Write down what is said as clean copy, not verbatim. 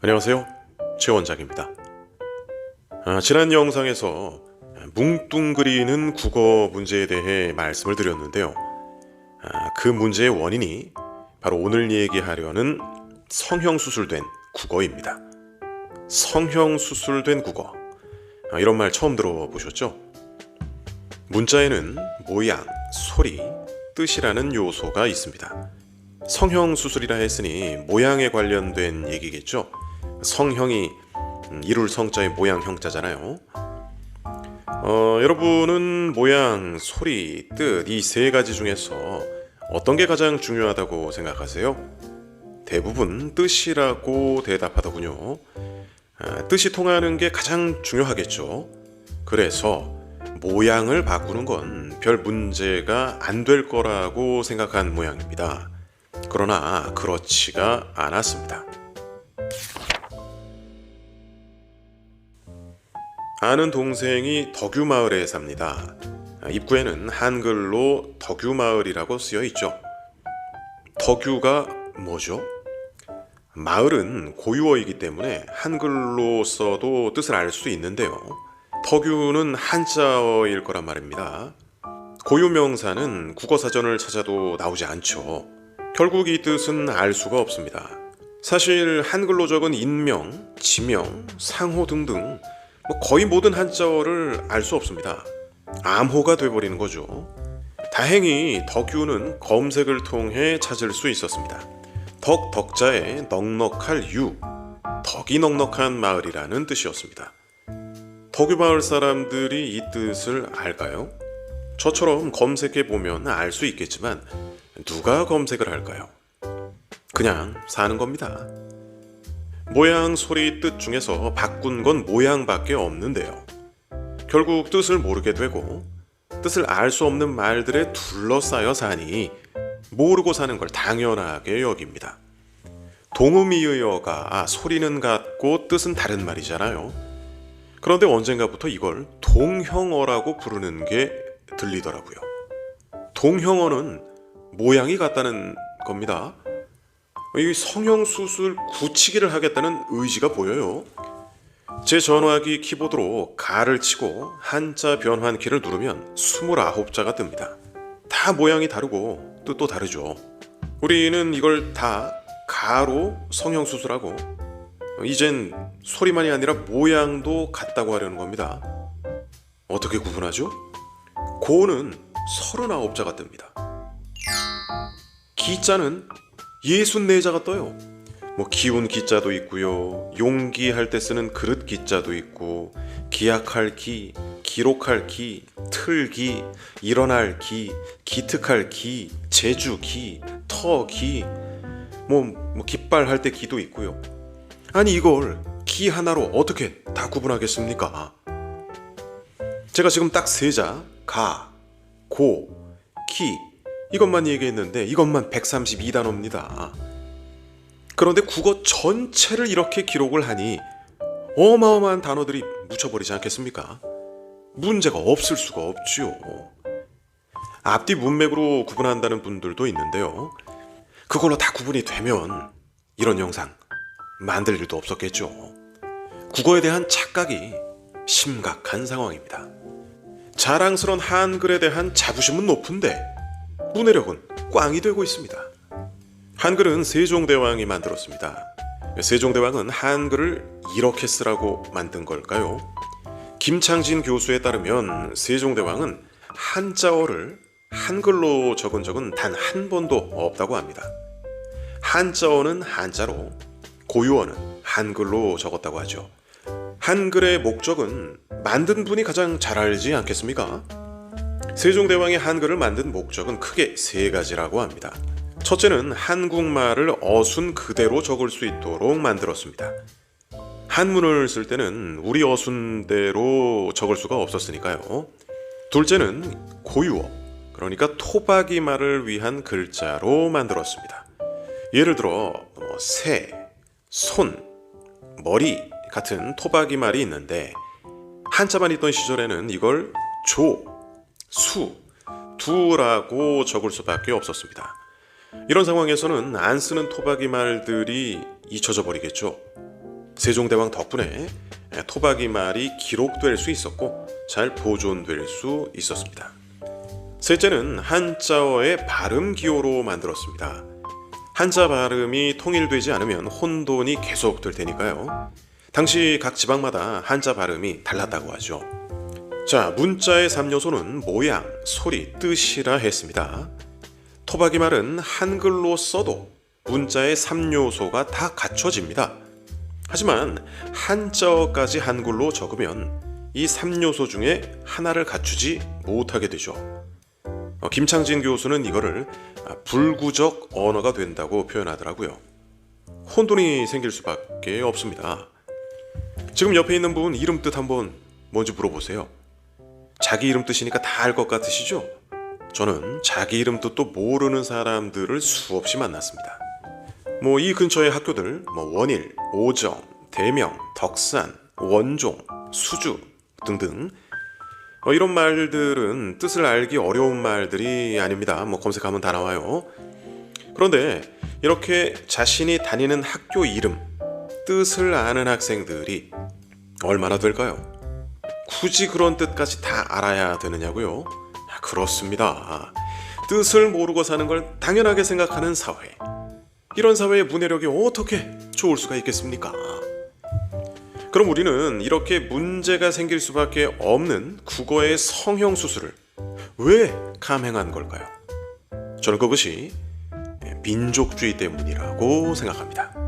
안녕하세요, 최 원장입니다. 지난 영상에서 뭉뚱그리는 국어 문제에 대해 말씀을 드렸는데요. 그 문제의 원인이 바로 오늘 얘기하려는 성형수술된 국어입니다. 성형수술된 국어, 이런 말 처음 들어보셨죠? 문자에는 모양, 소리, 뜻이라는 요소가 있습니다. 성형수술이라 했으니 모양에 관련된 얘기겠죠? 성형이 이룰 성자의 모양 형자잖아요. 여러분은 모양, 소리, 뜻 이 세 가지 중에서 어떤 게 가장 중요하다고 생각하세요? 대부분 뜻이라고 대답하더군요. 뜻이 통하는 게 가장 중요하겠죠. 그래서 모양을 바꾸는 건 별 문제가 안 될 거라고 생각한 모양입니다. 그러나 그렇지가 않았습니다. 아는 동생이 덕유마을에 삽니다. 입구에는 한글로 덕유마을이라고 쓰여 있죠. 덕유가 뭐죠? 마을은 고유어이기 때문에 한글로 써도 뜻을 알 수 있는데요. 덕유는 한자어일 거란 말입니다. 고유명사는 국어사전을 찾아도 나오지 않죠. 결국 이 뜻은 알 수가 없습니다. 사실 한글로 적은 인명, 지명, 상호 등등 거의 모든 한자어를 알 수 없습니다. 암호가 돼버리는 거죠. 다행히 덕유는 검색을 통해 찾을 수 있었습니다. 덕자에 넉넉할 유, 덕이 넉넉한 마을이라는 뜻이었습니다. 덕유마을 사람들이 이 뜻을 알까요? 저처럼 검색해보면 알 수 있겠지만 누가 검색을 할까요? 그냥 사는 겁니다. 모양, 소리, 뜻 중에서 바꾼 건 모양밖에 없는데요. 결국 뜻을 모르게 되고 뜻을 알 수 없는 말들에 둘러싸여 사니 모르고 사는 걸 당연하게 여깁니다. 동음이의어가 소리는 같고 뜻은 다른 말이잖아요. 그런데 언젠가부터 이걸 동형어라고 부르는 게 들리더라고요. 동형어는 모양이 같다는 겁니다. 이 성형수술 굳히기를 하겠다는 의지가 보여요. 제 전화기 키보드로 가를 치고 한자 변환키를 누르면 29자가 뜹니다. 다 모양이 다르고 뜻도 다르죠. 우리는 이걸 다 가로 성형수술하고 이젠 소리만이 아니라 모양도 같다고 하려는 겁니다. 어떻게 구분하죠? 고는 39자가 뜹니다. 기자는 64자가 떠요. 기운 기자도 있고요. 용기할 때 쓰는 그릇 기자도 있고, 기약할 기, 기록할 기, 틀기, 일어날 기, 기특할 기, 제주 기, 터 기, 깃발할 때 기도 있고요. 아니 이걸 기 하나로 어떻게 다 구분하겠습니까? 제가 지금 딱 세 자, 가, 고, 기 이것만 얘기했는데 이것만 132단어입니다. 그런데 국어 전체를 이렇게 기록을 하니 어마어마한 단어들이 묻혀버리지 않겠습니까? 문제가 없을 수가 없지요. 앞뒤 문맥으로 구분한다는 분들도 있는데요. 그걸로 다 구분이 되면 이런 영상 만들 일도 없었겠죠. 국어에 대한 착각이 심각한 상황입니다. 자랑스러운 한글에 대한 자부심은 높은데 문해력은 꽝이 되고 있습니다. 한글은 세종대왕이 만들었습니다. 세종대왕은 한글을 이렇게 쓰라고 만든 걸까요? 김창진 교수에 따르면 세종대왕은 한자어를 한글로 적은 적은 단 한 번도 없다고 합니다. 한자어는 한자로, 고유어는 한글로 적었다고 하죠. 한글의 목적은 만든 분이 가장 잘 알지 않겠습니까? 세종대왕이 한글을 만든 목적은 크게 세 가지라고 합니다. 첫째는 한국말을 어순 그대로 적을 수 있도록 만들었습니다. 한문을 쓸 때는 우리 어순대로 적을 수가 없었으니까요. 둘째는 고유어, 그러니까 토박이 말을 위한 글자로 만들었습니다. 예를 들어 새, 손, 머리 같은 토박이 말이 있는데 한자만 있던 시절에는 이걸 조, 수, 두라고 적을 수밖에 없었습니다. 이런 상황에서는 안 쓰는 토박이 말들이 잊혀져 버리겠죠. 세종대왕 덕분에 토박이 말이 기록될 수 있었고 잘 보존될 수 있었습니다. 셋째는 한자어의 발음 기호로 만들었습니다. 한자 발음이 통일되지 않으면 혼돈이 계속될 테니까요. 당시 각 지방마다 한자 발음이 달랐다고 하죠. 자, 문자의 3요소는 모양, 소리, 뜻이라 했습니다. 토박이 말은 한글로 써도 문자의 3요소가 다 갖춰집니다. 하지만 한자어까지 한글로 적으면 이 3요소 중에 하나를 갖추지 못하게 되죠. 김창진 교수는 이거를 불구적 언어가 된다고 표현하더라고요. 혼돈이 생길 수밖에 없습니다. 지금 옆에 있는 분 이름 뜻 한번 뭔지 물어보세요. 자기 이름 뜻이니까 다 알 것 같으시죠? 저는 자기 이름 뜻도 모르는 사람들을 수없이 만났습니다. 이 근처의 학교들 원일, 오정, 대명, 덕산, 원종, 수주 등등 이런 말들은 뜻을 알기 어려운 말들이 아닙니다. 검색하면 다 나와요. 그런데 이렇게 자신이 다니는 학교 이름, 뜻을 아는 학생들이 얼마나 될까요? 굳이 그런 뜻까지 다 알아야 되느냐고요? 그렇습니다. 뜻을 모르고 사는 걸 당연하게 생각하는 사회. 이런 사회의 문해력이 어떻게 좋을 수가 있겠습니까? 그럼 우리는 이렇게 문제가 생길 수밖에 없는 국어의 성형수술을 왜 감행한 걸까요? 저는 그것이 민족주의 때문이라고 생각합니다.